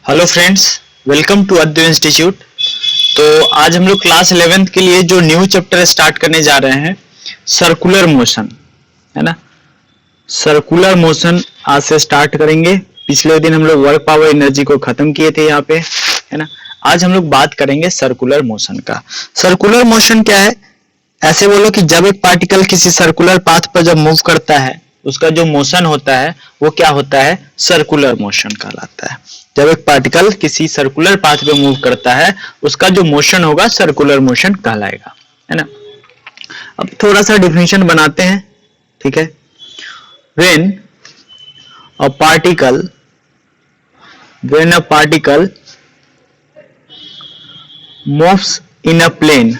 Hello friends, welcome to Advait institute. तो आज हम लोग क्लास 11th के लिए जो न्यू चैप्टर स्टार्ट करने जा रहे हैं, सर्कुलर मोशन, है ना। सर्कुलर मोशन आज से स्टार्ट करेंगे। पिछले दिन हम लोग वर्क पावर एनर्जी को खत्म किए थे यहाँ पे, है ना। आज हम लोग बात करेंगे सर्कुलर मोशन का। सर्कुलर मोशन क्या है? ऐसे बोलो कि जब एक पार्टिकल किसी सर्कुलर पाथ पर जब मूव करता है, उसका जो मोशन होता है वो क्या होता है? सर्कुलर मोशन कहलाता है। जब एक पार्टिकल किसी सर्कुलर पाथ पे मूव करता है, उसका जो मोशन होगा सर्कुलर मोशन कहलाएगा, है ना। अब थोड़ा सा डिफिनेशन बनाते हैं, ठीक है। When a particle moves in a plane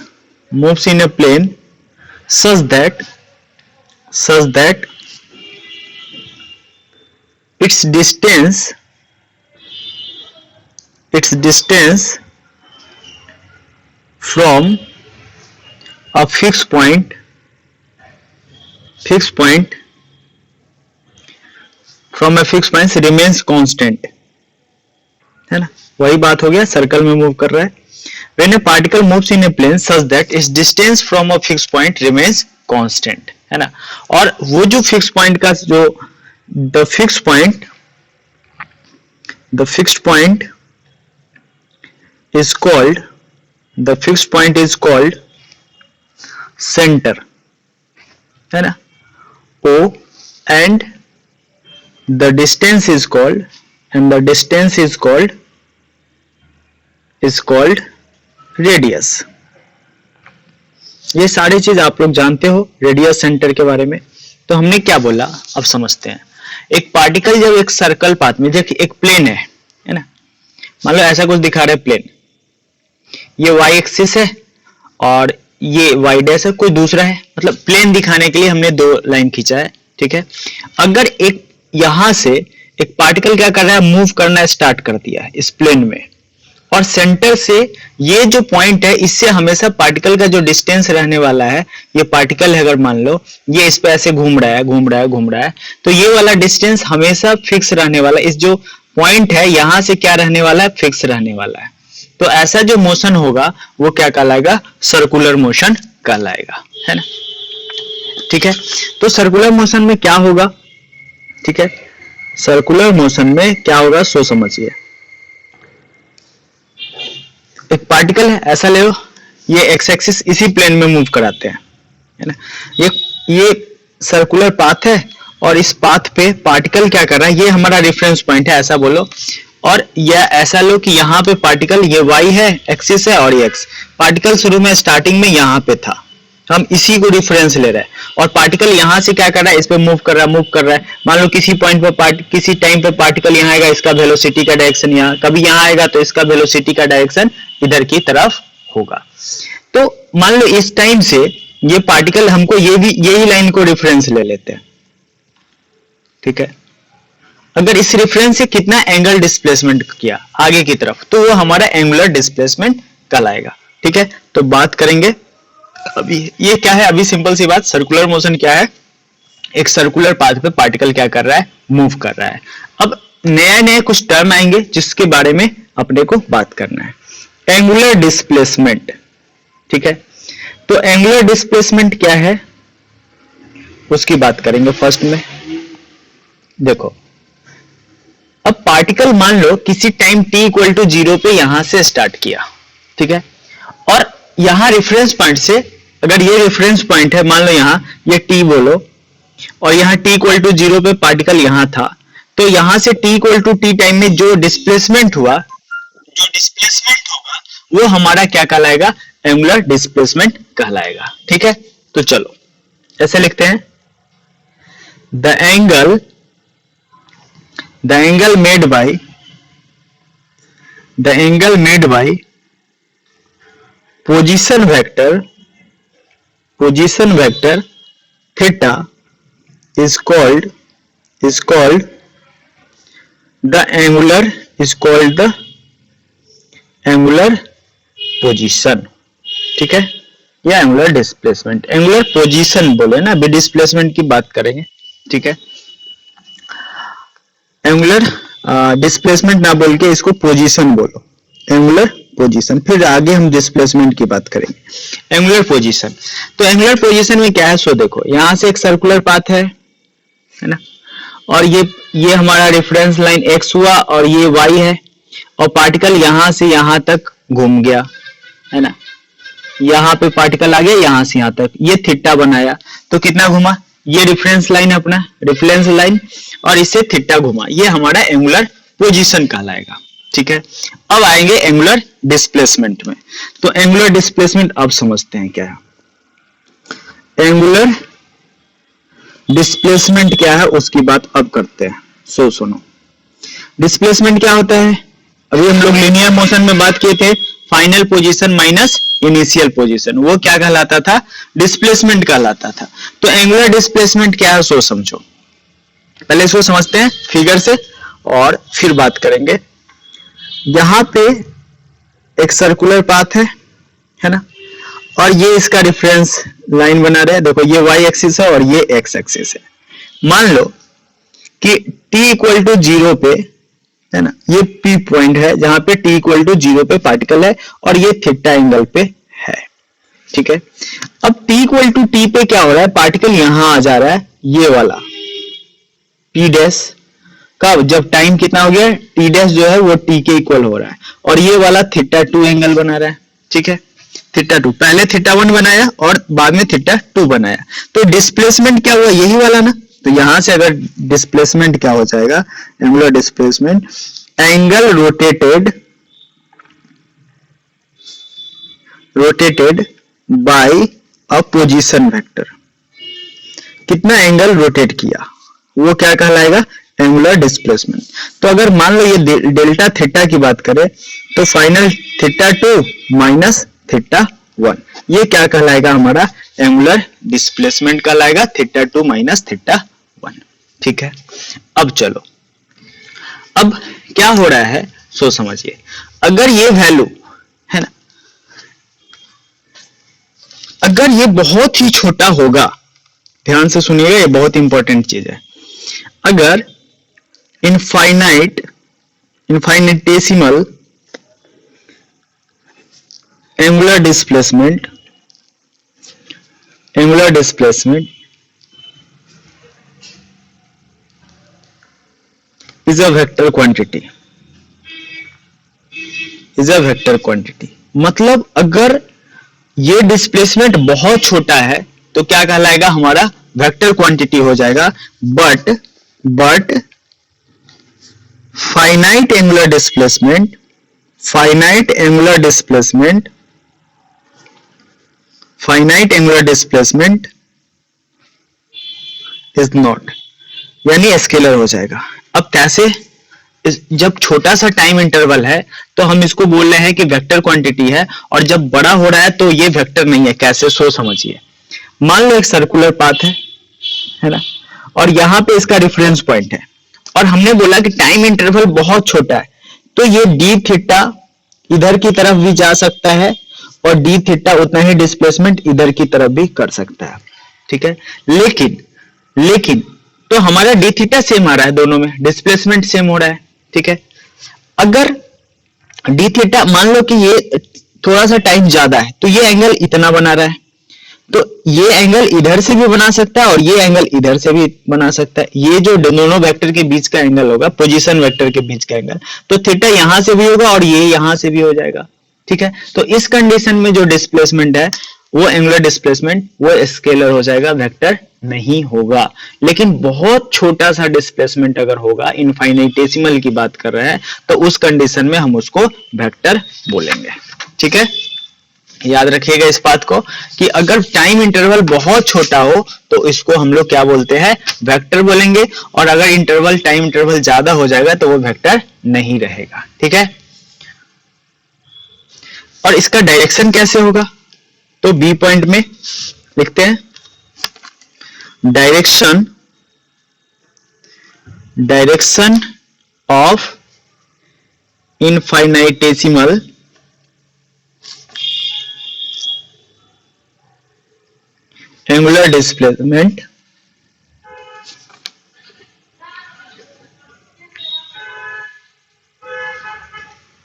such that its distance from a fixed point remains constant, है ना। वही बात हो गया, सर्कल में मूव कर रहा है। When a particle moves in a plane such that its distance from a fixed point remains constant, है ना। और वो जो फिक्स पॉइंट का जो the fixed point is called center, है ना। O and the distance is called radius. ये सारी चीज आप लोग जानते हो रेडियस सेंटर के बारे में। तो हमने क्या बोला, अब समझते हैं। एक पार्टिकल जब एक सर्कल पाथ में, जब एक प्लेन है ना, मान लो ऐसा कुछ दिखा रहा है प्लेन, ये वाई एक्सिस है और ये वाई डैश है, कोई दूसरा है, मतलब प्लेन दिखाने के लिए हमने दो लाइन खींचा है, ठीक है। अगर एक यहां से एक पार्टिकल क्या कर रहा है, मूव करना स्टार्ट कर दिया है इस प्लेन में, और सेंटर से ये जो पॉइंट है, इससे हमेशा पार्टिकल का जो डिस्टेंस रहने वाला है, ये पार्टिकल है, अगर मान लो ये इस पे ऐसे घूम रहा है, तो ये वाला डिस्टेंस हमेशा फिक्स रहने वाला है। इस जो पॉइंट है यहां से क्या रहने वाला है, फिक्स रहने वाला है। तो ऐसा जो मोशन होगा वो क्या कहलाएगा? सर्कुलर मोशन कहलाएगा, है ना। ठीक है, तो सर्कुलर मोशन में क्या होगा, ठीक है। सर्कुलर मोशन में क्या होगा सो समझिए। एक पार्टिकल है, ऐसा ले लो, ये एक्स एक्सिस इसी प्लेन में मूव कराते हैं, है ना। ये सर्कुलर पाथ है और इस पाथ पे पार्टिकल क्या कर रहा है, ये हमारा रेफरेंस पॉइंट है, ऐसा बोलो। और यह ऐसा लो कि यहाँ पे पार्टिकल, ये वाई है, एक्सिस है, और ये एक्स। पार्टिकल शुरू में स्टार्टिंग में यहाँ पे था, हम इसी को रिफरेंस ले रहे हैं, और पार्टिकल यहाँ से क्या कर रहा है, इस पे मूव कर रहा है। मान लो किसी पॉइंट पर किसी टाइम पे पार्टिकल यहाँ आएगा, इसका वेलोसिटी का डायरेक्शन यहाँ, कभी यहाँ आएगा तो इसका वेलोसिटी का डायरेक्शन इधर की तरफ होगा। तो मान लो इस टाइम से ये पार्टिकल, हमको यही लाइन को रेफरेंस ले लेते हैं, ठीक है। अगर इस रेफरेंस से कितना एंगल डिस्प्लेसमेंट किया आगे की तरफ, तो वो हमारा एंगुलर डिस्प्लेसमेंट कहलाएगा, ठीक है। तो बात करेंगे अभी, ये क्या है, अभी सिंपल सी बात, सर्कुलर मोशन क्या है? एक सर्कुलर पाथ पे पार्टिकल क्या कर रहा है, मूव कर रहा है। अब नए कुछ टर्म आएंगे जिसके बारे में अपने को बात करना है। एंगुलर डिस्प्लेसमेंट, ठीक है। तो एंगुलर डिस्प्लेसमेंट क्या है उसकी बात करेंगे फर्स्ट में। देखो, अब पार्टिकल मान लो किसी टाइम t इक्वल टू 0 पे यहां से स्टार्ट किया, ठीक है। और यहां रेफरेंस पॉइंट से, अगर ये रेफरेंस पॉइंट है, मान लो यहां ये t बोलो, और यहां t इक्वल टू 0 पे पार्टिकल यहां था, तो यहां से t equal to t time में जो डिस्प्लेसमेंट होगा वो हमारा क्या कहलाएगा? एंगुलर डिस्प्लेसमेंट कहलाएगा, ठीक है। तो चलो ऐसे लिखते हैं, the angle made by position vector theta is called the angular position, ठीक है, या एंगुलर डिस्प्लेसमेंट। एंगुलर पोजीशन बोले ना, अभी डिस्प्लेसमेंट की बात करेंगे, ठीक है। एंगुलर डिस्प्लेसमेंट ना बोल के इसको पोजीशन बोलो, एंगुलर पोजीशन। फिर आगे हम डिस्प्लेसमेंट की बात करेंगे। एंगुलर पोजीशन, तो एंगुलर पोजीशन में क्या है, सो देखो यहां से एक सर्कुलर पाथ है ना, और ये हमारा रेफरेंस लाइन x हुआ और ये y है, और पार्टिकल यहां से यहां तक घूम गया है ना, यहाँ पे पार्टिकल आ गया यहां से यहां तक, ये थीटा बनाया, तो कितना घुमा, ये रेफरेंस लाइन अपना रेफरेंस लाइन, और इससे थीटा घुमा, ये हमारा एंगुलर पोजीशन कहलाएगा। ठीक है, अब आएंगे एंगुलर डिस्प्लेसमेंट में। तो एंगुलर डिस्प्लेसमेंट अब समझते हैं क्या है, एंगुलर डिस्प्लेसमेंट क्या है उसकी बात अब करते हैं। सुनो, डिस्प्लेसमेंट क्या होता है, अभी हम लोग लीनियर मोशन में बात किए थे, final position minus initial position, वो क्या कहलाता था, डिस्प्लेसमेंट कहलाता था। तो एंगुलर डिस्प्लेसमेंट क्या है सो समझो, पहले इसको समझते हैं फिगर से और फिर बात करेंगे। यहां पे एक सर्कुलर पाथ है ना, और ये इसका रेफरेंस लाइन बना रहे हैं, देखो ये y एक्सिस है और ये x एक्सिस है। मान लो कि t इक्वल टू 0 पे है ना, ये P पॉइंट है जहां पे t इक्वल टू 0 पे पार्टिकल है और ये थीटा एंगल पे है। ठीक है, अब t इक्वल टू t पे क्या हो रहा है, पार्टिकल यहां आ जा रहा है, ये वाला P डैश का, जब टाइम कितना हो गया, t डैश जो है वो t के इक्वल हो रहा है, और ये वाला थीटा 2 एंगल बना रहा है। ठीक है, थीटा 2, पहले थीटा 1 बनाया और बाद में थीटा 2 बनाया, तो डिस्प्लेसमेंट क्या हुआ, यही वाला ना। तो यहां से अगर डिस्प्लेसमेंट क्या हो जाएगा, angular displacement, angle rotated bye a position vector, कितना एंगल रोटेट किया वो क्या कहलाएगा, एंगुलर डिस्प्लेसमेंट। तो अगर मान लो ये डेल्टा थीटा की बात करें, तो फाइनल थीटा 2 माइनस थीटा 1, ये क्या कहलाएगा, हमारा एंगुलर डिस्प्लेसमेंट कहलाएगा, थीटा 2 माइनस थीटा 1। ठीक है, अब चलो, अब क्या हो रहा है सो समझिए, अगर ये वैल्यू है ना, अगर ये बहुत ही छोटा होगा, ध्यान से सुनिएगा, ये बहुत इंपॉर्टेंट चीज है, अगर infinitesimal angular displacement is a vector quantity, मतलब अगर ये डिस्प्लेसमेंट बहुत छोटा है तो क्या कहलाएगा, हमारा वेक्टर क्वांटिटी हो जाएगा। But finite angular displacement is not, यानी स्केलर हो जाएगा। अब कैसे, जब छोटा सा टाइम इंटरवल है तो हम इसको बोल रहे हैं कि वेक्टर क्वांटिटी है, और जब बड़ा हो रहा है तो ये वेक्टर नहीं है। कैसे, सो समझिए, मान लो एक सर्कुलर पाथ है ना, और यहां पे इसका रेफरेंस पॉइंट है, और हमने बोला कि टाइम इंटरवल बहुत छोटा है, तो ये डी थीटा इधर की तरफ भी जा सकता है और डी थीटा उतना ही डिस्प्लेसमेंट इधर की तरफ भी कर सकता है। ठीक है, लेकिन तो हमारा डी थीटा सेम आ रहा है, दोनों में डिस्प्लेसमेंट सेम हो रहा है। ठीक है, अगर डी थीटा मान लो कि ये थोड़ा सा टाइम ज्यादा है, तो ये एंगल इतना बना रहा है, तो ये एंगल इधर से भी बना सकता है और ये एंगल इधर से भी बना सकता है। ये जो दोनों वेक्टर के बीच का एंगल होगा, पोजीशन वेक्टर के बीच का एंगल, तो थीटा यहां से भी होगा और ये यहां से भी हो जाएगा। ठीक है, तो इस कंडीशन में जो डिस्प्लेसमेंट है वो एंगुलर डिस्प्लेसमेंट वो स्केलर हो जाएगा, वेक्टर नहीं होगा। लेकिन बहुत छोटा सा डिस्प्लेसमेंट अगर होगा, इनफाइनेटेसिमल की बात कर रहे हैं, तो उस कंडीशन में हम उसको वेक्टर बोलेंगे। ठीक है, याद रखिएगा इस बात को कि अगर टाइम इंटरवल बहुत छोटा हो तो इसको हम लोग क्या बोलते हैं, वेक्टर बोलेंगे, और अगर टाइम इंटरवल ज्यादा हो जाएगा तो वो वेक्टर नहीं रहेगा। ठीक है, और इसका डायरेक्शन कैसे होगा, तो बी पॉइंट में लिखते हैं, direction of infinitesimal angular displacement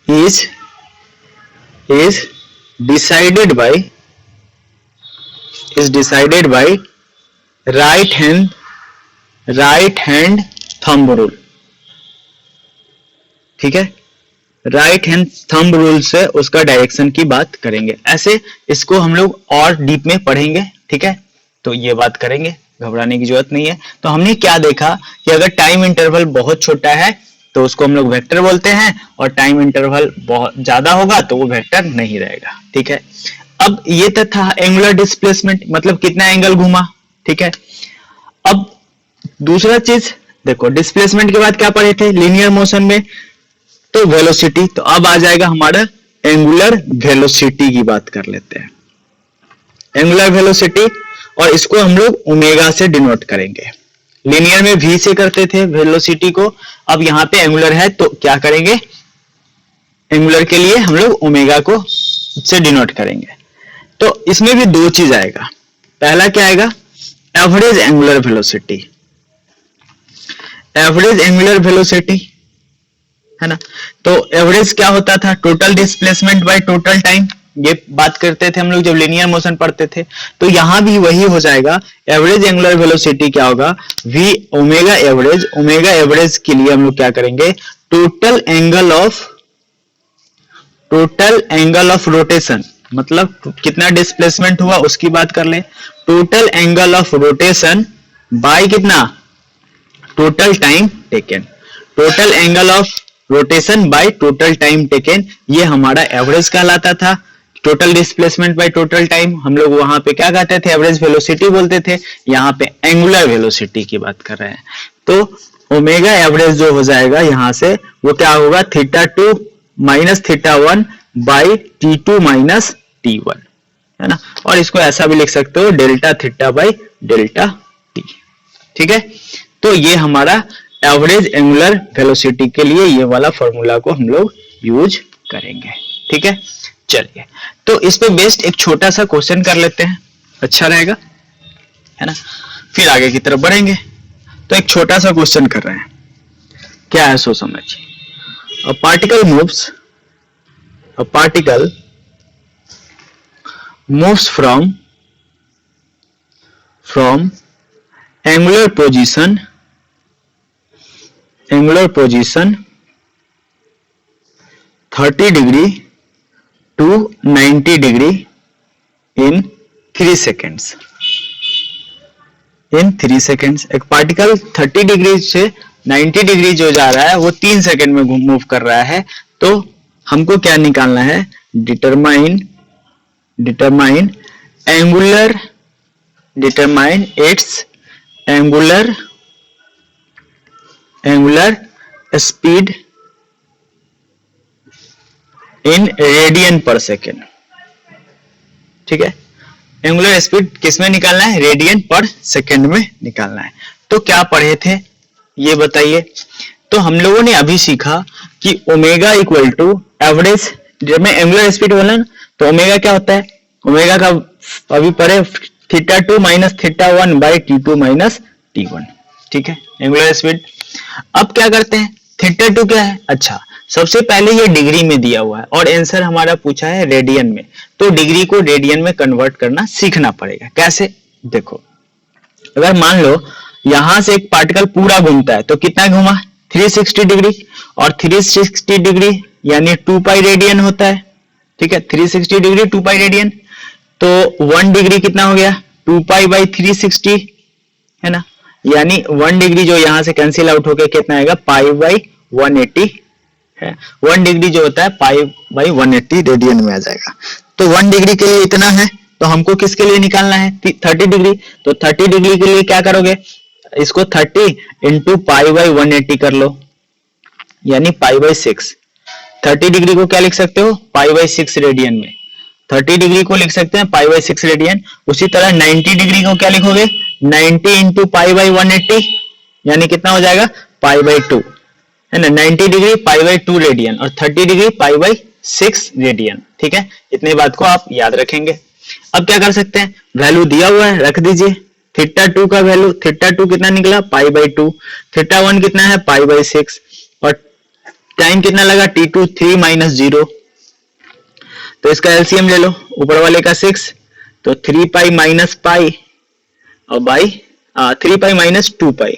is decided by right hand thumb rule। ठीक है, राइट हैंड थंब रूल से उसका डायरेक्शन की बात करेंगे। ऐसे इसको हम लोग और डीप में पढ़ेंगे। ठीक है, तो ये बात करेंगे, घबराने की जरूरत नहीं है। तो हमने क्या देखा कि अगर टाइम इंटरवल बहुत छोटा है तो उसको हम लोग वेक्टर बोलते हैं, और टाइम इंटरवल बहुत ज्यादा होगा तो वो वेक्टर नहीं रहेगा। ठीक है, अब ये था एंगुलर डिस्प्लेसमेंट, मतलब कितना एंगल घूमा। ठीक है, अब दूसरा चीज देखो, डिस्प्लेसमेंट के बाद क्या पढ़े थे लीनियर मोशन में, तो वेलोसिटी। तो अब आ जाएगा हमारा एंगुलर वेलोसिटी की बात कर लेते हैं। एंगुलर वेलोसिटी, और इसको हम लोग ओमेगा से डिनोट करेंगे। लीनियर में v से करते थे वेलोसिटी को, अब यहाँ पे एंगुलर है तो क्या करेंगे, एंगुलर के लिए हम लोग ओमेगा को से डिनोट करेंगे। तो इसमें भी दो चीज आएगा। पहला क्या आएगा, average angular velocity. Average angular velocity है ना, तो एवरेज क्या होता था, total displacement by total time, ये बात करते थे हम लोग जब लीनियर मोशन पढ़ते थे। तो यहां भी वही हो जाएगा, एवरेज एंगुलर वेलोसिटी क्या होगा, v omega average. Omega average के लिए हम लोग क्या करेंगे, टोटल एंगल ऑफ रोटेशन, मतलब कितना डिस्प्लेसमेंट हुआ उसकी बात कर ले, total angle of rotation by कितना, total time taken. Total angle of rotation by total time taken, ये हमारा एवरेज कहलाता था। Total displacement by total time हम लोग वहां पे क्या कहते थे, एवरेज वेलोसिटी बोलते थे। यहाँ पे एंगुलर वेलोसिटी की बात कर रहे हैं। तो ओमेगा एवरेज जो हो जाएगा यहां से, वो क्या होगा, θ2 minus θ1 by T2 minus T1, है ना। और इसको ऐसा भी लिख सकते हो, delta theta by delta T. ठीक है, तो ये हमारा एवरेज एंगुलर वेलोसिटी के लिए ये वाला फॉर्मूला को हम लोग यूज करेंगे। ठीक है, चलिए तो इस पे बेस्ड एक छोटा सा क्वेश्चन कर लेते हैं, अच्छा रहेगा, है ना, फिर आगे की तरफ बढ़ेंगे। तो एक छोटा सा क्वेश्चन कर रहे हैं, क्या है सो समझिए। A particle moves from angular position 30 degree to 90 degree in 3 seconds। एक पार्टिकल 30 डिग्री से 90 डिग्री जो जा रहा है वो 3 सेकंड में मूव कर रहा है। तो हमको क्या निकालना है, determine its angular speed in radian पर सेकेंड। ठीक है, एंगुलर स्पीड किस में निकालना है, रेडियन पर सेकेंड में निकालना है। तो क्या पढ़े थे ये बताइए। तो हम लोगों ने अभी सीखा कि ओमेगा इक्वल टू एवरेज, जब मैं एंगुलर स्पीड बोला ना तो ओमेगा क्या होता है, ओमेगा का अभी पढ़े θ2 minus θ1 by T2 minus T1। ठीक है, एंगुलर स्पीड। अब क्या करते हैं, θ2 क्या है, अच्छा सबसे पहले ये डिग्री में दिया हुआ है और आंसर हमारा पूछा है रेडियन में, तो डिग्री को रेडियन में कन्वर्ट करना सीखना पड़ेगा। कैसे, देखो अगर मान लो यहां से एक पार्टिकल पूरा घूमता है तो कितना घूमा, 360 डिग्री, और 360 डिग्री यानी 2 पाई रेडियन होता है। ठीक है, 360 डिग्री 2 पाई रेडियन, तो 1 डिग्री कितना हो गया, 2 पाई बाई 360, है ना, यानी 1 डिग्री जो यहां से कैंसिल आउट होकर कितना आएगा, पाई बाई 180 है। 1 डिग्री जो होता है पाई बाई 180 रेडियन में आ जाएगा। तो 1 डिग्री के लिए इतना है, तो हमको किसके लिए निकालना है, 30 डिग्री। तो 30 डिग्री के लिए क्या करोगे, इसको 30 इंटू पाई बाई 180 कर लो, यानी पाई बाई 6। 30 डिग्री को क्या लिख सकते हो, पाई बाई 6 रेडियन में। 30 डिग्री को लिख सकते हैं पाई बाई 6 रेडियन। उसी तरह 90 डिग्री को क्या लिखोगे, 90 इंटू पाई बाई 180, यानी कितना हो जाएगा, पाई बाई 2, है ना। 90 डिग्री पाई बाई 2 रेडियन और 30 डिग्री पाई बाई 6 रेडियन। ठीक है, इतनी बात को आप याद रखेंगे। अब क्या कर सकते हैं, वैल्यू दिया हुआ है रख दीजिए। θ2 का वैल्यू, θ2 कितना निकला, पाई बाई 2, θ1 कितना है, पाई बाई 6, और टाइम कितना लगा t2 3 माइनस 0, तो इसका एलसीएम ले लो, ऊपर वाले का 6, तो 3 पाई माइनस पाई और by 3 pi minus 2 pi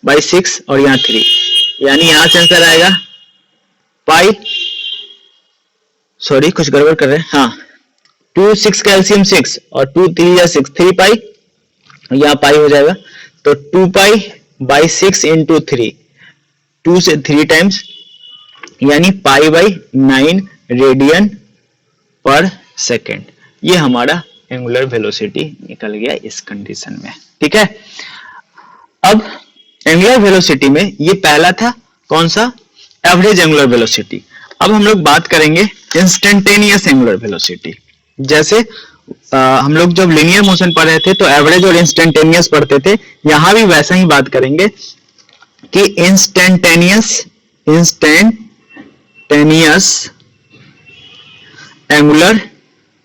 by 6 और यहाँ 3, यानी यहां से आंसर आएगा पाई, सॉरी कुछ गड़बड़ कर रहे हैं, हाँ 2 6 का एलसीएम 6 और 2 3 या 6 3 पाई, यहाँ पाई हो जाएगा, तो 2 पाई बाई 6 इंटू 3, 2 से 3 टाइम्स, यानी पाई बाई 9 रेडियन पर सेकेंड। ये हमारा एंगुलर वेलोसिटी निकल गया इस कंडीशन में, ठीक है। अब एंगुलर वेलोसिटी में ये पहला था कौन सा, एवरेज एंगुलर वेलोसिटी। अब हम लोग बात करेंगे इंस्टेंटेनियस एंगुलर वेलोसिटी। जैसे हम लोग जब लीनियर मोशन पढ़ रहे थे तो एवरेज और इंस्टेंटेनियस पढ़ते थे, यहां भी वैसा ही बात करेंगे कि इंस्टेंटेनियस एंगुलर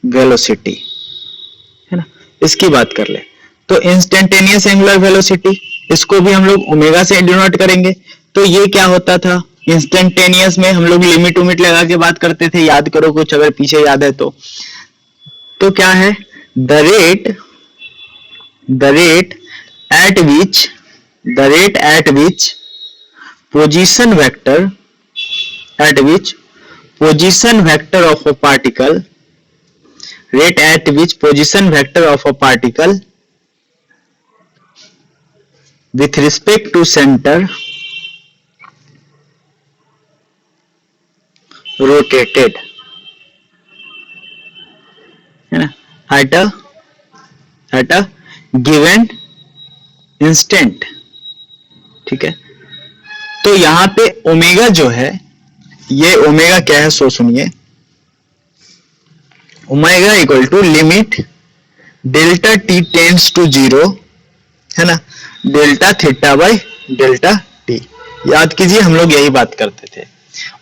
वेलोसिटी है ना, इसकी बात कर ले। तो इंस्टेंटेनियस एंगुलर वेलोसिटी, इसको भी हम लोग ओमेगा से डिनोट करेंगे। तो ये क्या होता था, इंस्टेंटेनियस में हम लोग लिमिट उमिट लगा के बात करते थे, याद करो कुछ अगर पीछे याद है तो क्या है, the rate at which position vector of a particle, rate at which position vector of a particle with respect to center rotated है ना at a given instant, ठीक है। तो यहां पे ओमेगा जो है, ये ओमेगा क्या है सो सुनिए, omega equal to limit delta T tends to 0 है ना, delta theta by delta T. याद कीजिए हम लोग यही बात करते थे,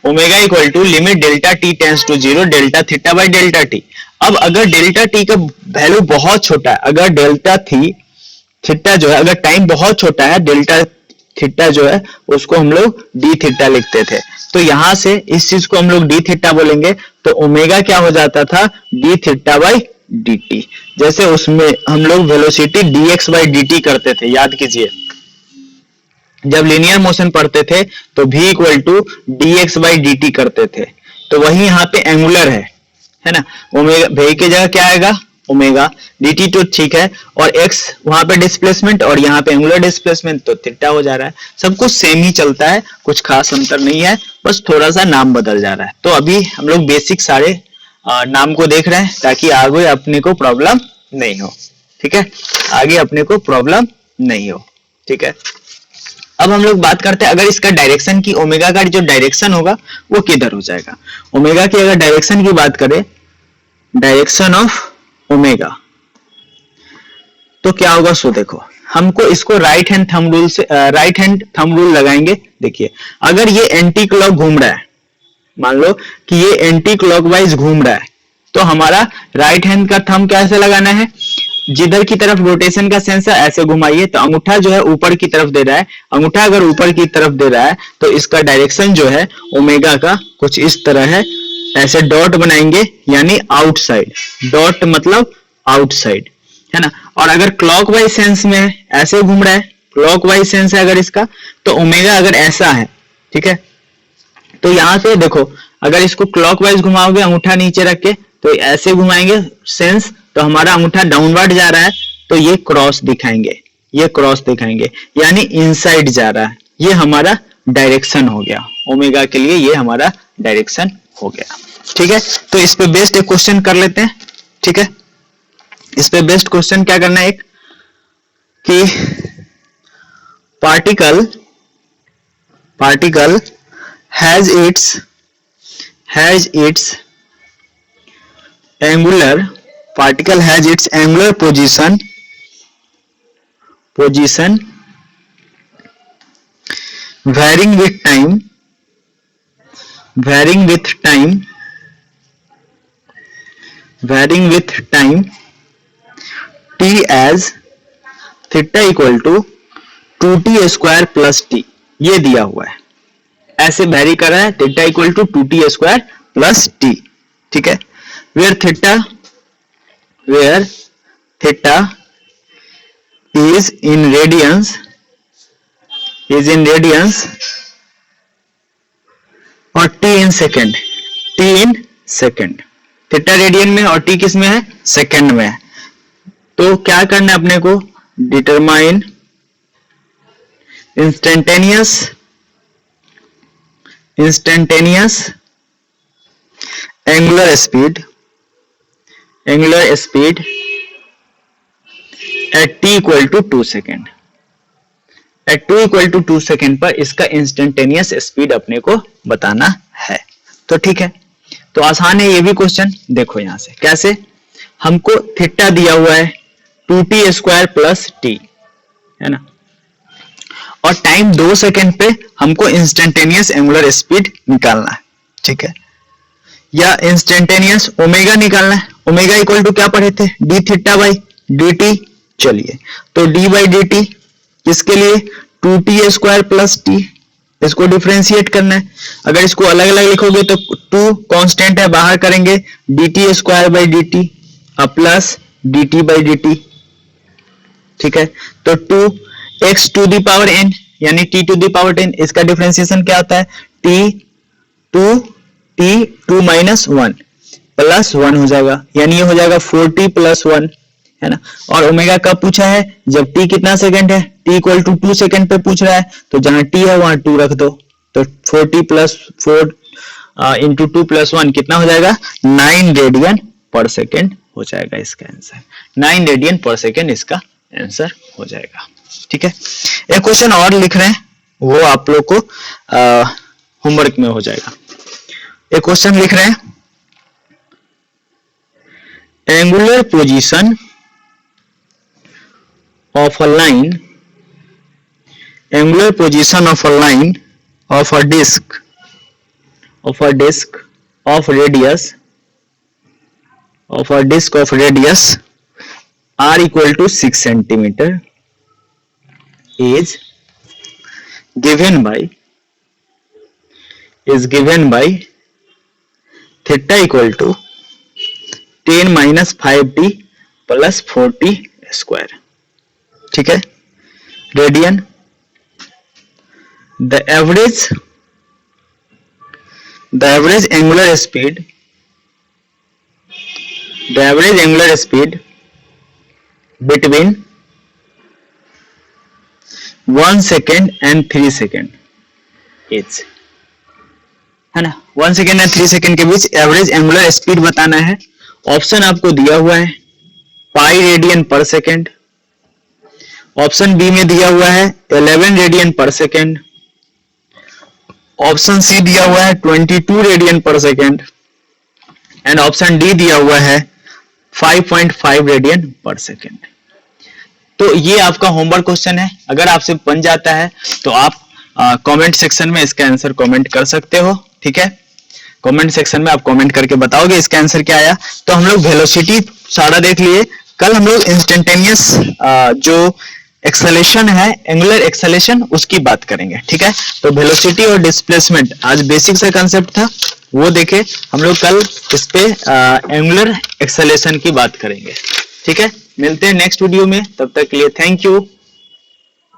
omega equal to limit delta T tends to 0 delta theta by delta T. अब अगर डेल्टा टी का वैल्यू बहुत छोटा है, अगर डेल्टा थीटा जो है, अगर टाइम बहुत छोटा है, डेल्टा थीटा जो है उसको हम लोग डी थीटा लिखते थे, तो यहां से इस चीज को हम लोग डी थीटा बोलेंगे, तो ओमेगा क्या हो जाता था, D theta by D T. जैसे उसमें हम लोग वेलोसिटी dx बाई dt करते थे, याद कीजिए जब लीनियर मोशन पढ़ते थे तो v equal to dx by dt करते थे, तो वही यहाँ पे एंगुलर है ना, ओमेगा v की जगह क्या आएगा ओमेगा, dt तो ठीक है, और x वहां पे डिस्प्लेसमेंट और यहाँ पे एंगुलर डिस्प्लेसमेंट, तो थीटा हो जा रहा है। सब कुछ सेम ही चलता है, कुछ खास अंतर नहीं है, बस थोड़ा सा नाम बदल जा रहा है। तो अभी हम लोग बेसिक सारे नाम को देख रहे हैं ताकि आगे अपने को प्रॉब्लम नहीं हो, ठीक है, आगे अपने को प्रॉब्लम नहीं हो, ठीक है। अब हम लोग बात करते हैं अगर इसका डायरेक्शन की, ओमेगा का जो डायरेक्शन होगा वो किधर हो जाएगा। ओमेगा की अगर डायरेक्शन की बात करें, डायरेक्शन ऑफ ओमेगा, तो क्या होगा सो देखो, हमको इसको राइट हैंड थंब रूल लगाएंगे। देखिए अगर ये एंटी क्लॉक घूम रहा है, मान लो कि ये एंटी क्लॉकवाइज घूम रहा है, तो हमारा राइट हैंड का थंब कैसे लगाना है, जिधर की तरफ रोटेशन का सेंस है ऐसे घुमाइए, तो अंगूठा जो है ऊपर की तरफ दे रहा है, अंगूठा अगर ऊपर की तरफ दे रहा है तो इसका डायरेक्शन जो है ओमेगा का कुछ इस तरह है, ऐसे डॉट बनाएंगे यानी आउटसाइड, डॉट मतलब आउटसाइड है ना। और अगर क्लॉकवाइज सेंस में है, ऐसे घूम रहा है, क्लॉकवाइज सेंस है अगर इसका, तो ओमेगा अगर ऐसा है, ठीक है, तो यहां से देखो अगर इसको क्लॉकवाइज घुमाओगे अंगूठा नीचे रख के, तो ऐसे घुमाएंगे सेंस, तो हमारा अंगूठा डाउनवर्ड जा रहा है, तो ये क्रॉस दिखाएंगे, ये क्रॉस दिखाएंगे यानी इनसाइड जा रहा है, ये हमारा डायरेक्शन हो गया, ओमेगा के लिए ये हमारा डायरेक्शन हो गया, ठीक है। तो इस पे बेस्ड एक क्वेश्चन कर लेते हैं, ठीक है। इस पे बेस्ड क्वेश्चन क्या करना है, एक कि particle has its angular position varying with time t as theta equal to 2t square plus t, ये दिया हुआ है, ऐसे वेरी कर रहा है, थीटा equal to 2t² plus T, ठीक है। वेयर थीटा is in radians और t in second, theta radian में और t किस में है, सेकंड में है। तो क्या करना है अपने को, determine instantaneous angular speed at t equal to 2 second. At t equal to 2 second पर इसका इंस्टेंटेनियस स्पीड अपने को बताना है। तो ठीक है, तो आसान है ये भी क्वेश्चन। देखो यहां से कैसे, हमको थीटा दिया हुआ है 2t² प्लस टी, है ना, और टाइम 2 सेकेंड पे हमको इंस्टेंटेनियस एंगुलर स्पीड निकालना है, ठीक है, या इंस्टेंटेनियस ओमेगा निकालना है। ओमेगा इक्वल टू क्या पढ़े थे, D theta by D T. चलिए, तो डी बाई डी टी किसके लिए, 2t² प्लस टी, इसको डिफरेंशिएट करना है। अगर इसको अलग अलग लिखोगे तो 2 कांस्टेंट है, बाहर करेंगे dt² by D T plus dt by D T, ठीक है। तो 2x to the power n यानी t टू दी पावर 10, इसका डिफरेंशिएशन क्या होता है, t माइनस 1 प्लस 1 हो जाएगा, यानी ये हो जाएगा 4t प्लस 1, है ना। और ओमेगा कब पूछा है, जब t कितना सेकंड है, t इक्वल टू 2 सेकंड पे पूछ रहा है, तो जहां t है वहां 2 रख दो, तो 4t प्लस 4 इंटू 2 प्लस 1 कितना हो जाएगा, 9 रेडियन पर सेकेंड हो जाएगा इसका आंसर। 9 रेडियन पर सेकेंड इसका आंसर हो जाएगा, ठीक है। एक क्वेश्चन और लिख रहे हैं, वो आप लोग को होमवर्क में हो जाएगा। एक क्वेश्चन लिख रहे हैं, angular position of a line of a disk of radius r equal to 6 centimeter is given by theta equal to 10 minus 5t plus 4t square, ठीक है। Radian, the average angular speed between 1 second and 3 second is, है ना, 1 second and 3 second के बीच average angular speed बताना है। Option आपको दिया हुआ है पाई रेडियन पर सेकेंड, ऑप्शन बी में दिया हुआ है 11 रेडियन पर सेकेंड, ऑप्शन सी दिया हुआ है 22 रेडियन पर सेकेंड एंड ऑप्शन डी दिया हुआ है 5.5 रेडियन पर सेकेंड। तो ये आपका होमवर्क क्वेश्चन है। अगर आपसे बन जाता है तो आप कमेंट सेक्शन में इसका आंसर कमेंट कर सकते हो, ठीक है। कमेंट सेक्शन में आप कमेंट करके बताओगे इसका आंसर क्या आया। तो हम लोग वेलोसिटी सारा देख लिए, कल हम लोग इंस्टेंटेनियस जो एक्सेलेरेशन है, एंगुलर एक्सेलेरेशन, उसकी बात करेंगे, ठीक है। तो वेलोसिटी और डिस्प्लेसमेंट आज बेसिक सा कंसेप्ट था, वो देखे हम लोग। कल इस पे एंगुलर एक्सेलेरेशन की बात करेंगे, ठीक है। मिलते हैं नेक्स्ट वीडियो में, तब तक के लिए थैंक यू।